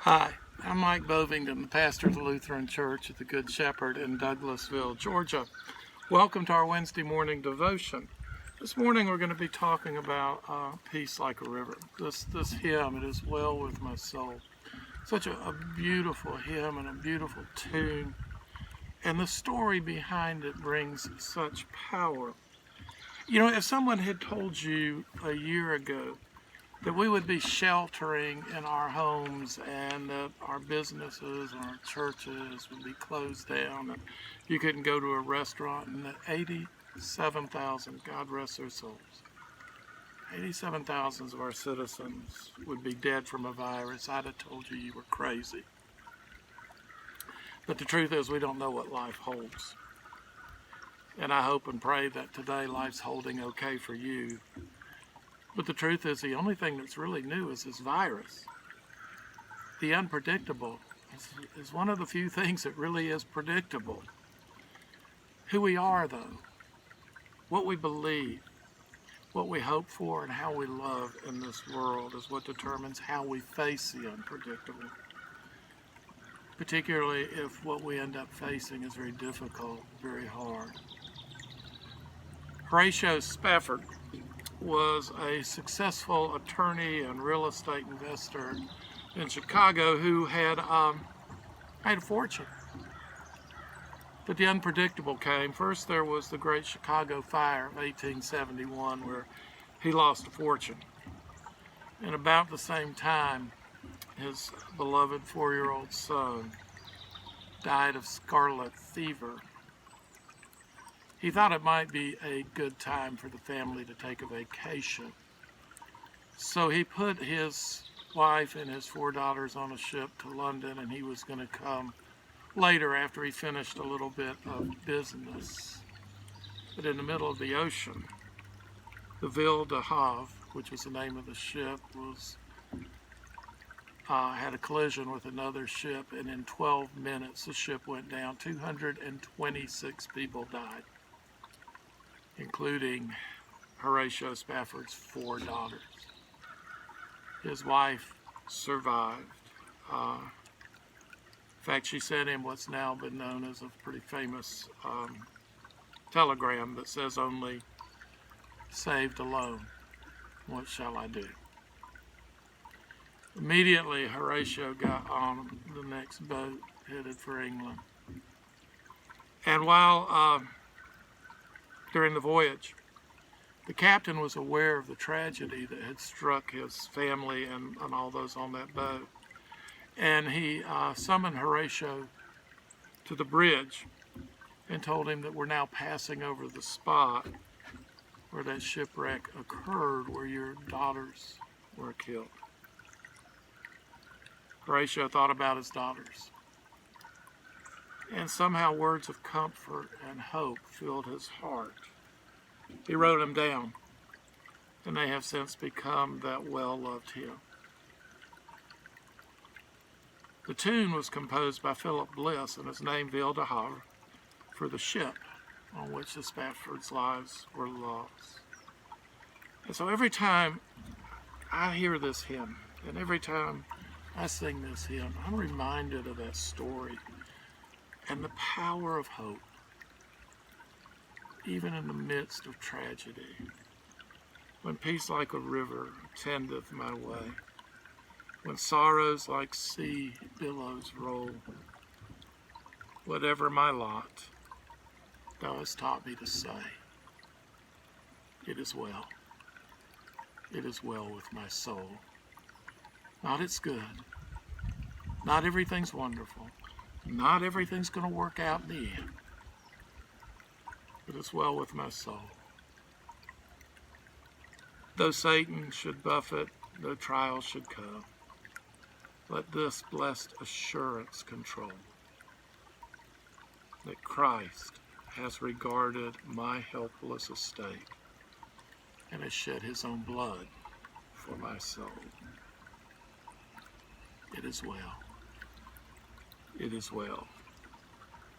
Hi, I'm Mike Bovington, the pastor of the Lutheran Church at the Good Shepherd in Douglasville, Georgia. Welcome to our Wednesday morning devotion. This morning we're going to be talking about Peace Like a River. This hymn, It Is Well With My Soul. Such a beautiful hymn and a beautiful tune. And the story behind it brings such power. You know, if someone had told you a year ago that we would be sheltering in our homes and that our businesses and our churches would be closed down and you couldn't go to a restaurant, and that 87,000, God rest their souls, 87,000 of our citizens would be dead from a virus, I'd have told you you were crazy. But the truth is, we don't know what life holds. And I hope and pray that today life's holding okay for you. But the truth is, the only thing that's really new is this virus. The unpredictable is one of the few things that really is predictable. Who we are, though, what we believe, what we hope for, and how we love in this world is what determines how we face the unpredictable. Particularly if what we end up facing is very difficult, very hard. Horatio Spafford was a successful attorney and real estate investor in Chicago who had made a fortune. But the unpredictable came. First, there was the Great Chicago Fire of 1871, where he lost a fortune. And about the same time, his beloved 4-year-old son died of scarlet fever. He thought it might be a good time for the family to take a vacation. So he put his wife and his 4 daughters on a ship to London, and he was going to come later after he finished a little bit of business. But in the middle of the ocean, the Ville de Havre, which was the name of the ship, had a collision with another ship, and in 12 minutes the ship went down. 226 people died, including Horatio Spafford's 4 daughters. His wife survived. In fact, she sent him what's now been known as a pretty famous telegram that says only, "Saved alone, what shall I do?" Immediately, Horatio got on the next boat headed for England. And while during the voyage, the captain was aware of the tragedy that had struck his family and all those on that boat. And he summoned Horatio to the bridge and told him that we're now passing over the spot where that shipwreck occurred, where your daughters were killed. Horatio thought about his daughters, and somehow words of comfort and hope filled his heart. He wrote them down, and they have since become that well-loved hymn. The tune was composed by Philip Bliss and is named Ville de Havre for the ship on which the Spafford's lives were lost. And so every time I hear this hymn, and every time I sing this hymn, I'm reminded of that story and the power of hope, even in the midst of tragedy. When peace like a river tendeth my way, when sorrows like sea billows roll, whatever my lot, thou hast taught me to say, it is well. It is well with my soul. Not it's good. Not everything's wonderful. Not everything's going to work out in the end. But it's well with my soul. Though Satan should buffet, though trials should come, let this blessed assurance control, that Christ has regarded my helpless estate and has shed his own blood for my soul. It is well. It is well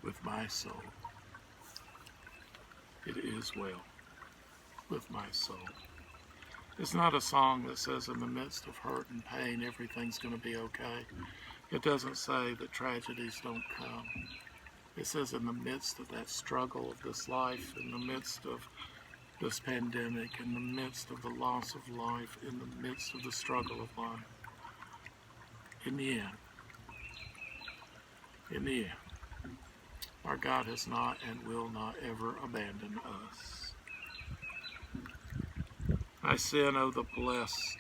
with my soul. It is well with my soul. It's not a song that says in the midst of hurt and pain everything's going to be okay. It doesn't say that tragedies don't come. It says in the midst of that struggle of this life, in the midst of this pandemic, in the midst of the loss of life, in the midst of the struggle of life, in the end, our God has not and will not ever abandon us. I sin, oh, the bliss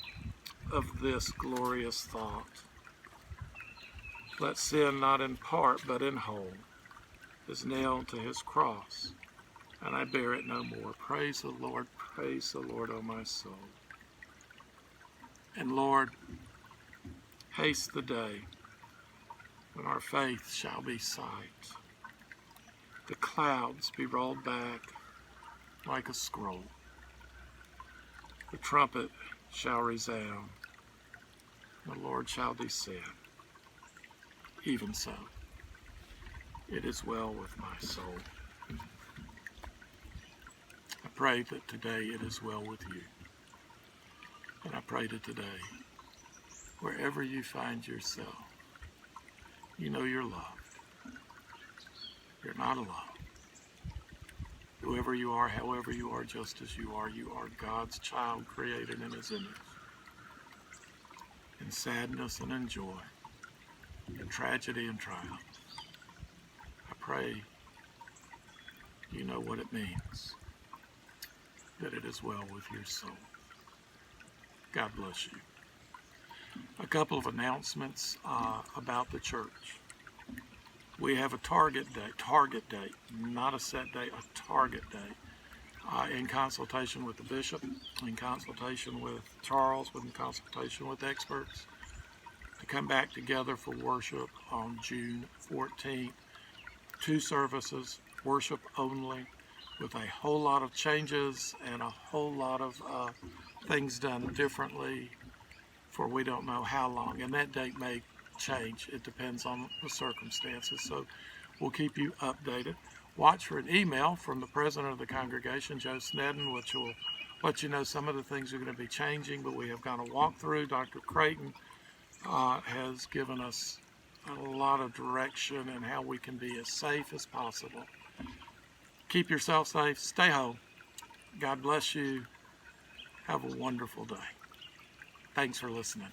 of this glorious thought. Let sin not in part but in whole is nailed to his cross, and I bear it no more. Praise the Lord, O my soul. And Lord, haste the day when our faith shall be sight. The clouds be rolled back like a scroll. The trumpet shall resound. The Lord shall descend. Even so, it is well with my soul. I pray that today it is well with you. And I pray that today, wherever you find yourself, you know you're loved. You're not alone. Whoever you are, however you are, just as you are God's child created in his image. In sadness and in joy, in tragedy and triumph, I pray you know what it means, that it is well with your soul. God bless you. A couple of announcements about the church. We have a target date, not a set date, a target date, in consultation with the bishop, in consultation with Charles, in consultation with experts, to come back together for worship on June 14th. 2 services, worship only, with a whole lot of changes and a whole lot of things done differently for we don't know how long. And that date may change. It depends on the circumstances. So we'll keep you updated. Watch for an email from the president of the congregation, Joe Snedden, which will let you know some of the things are going to be changing, but we have got a walkthrough. Dr. Creighton has given us a lot of direction in how we can be as safe as possible. Keep yourself safe. Stay home. God bless you. Have a wonderful day. Thanks for listening.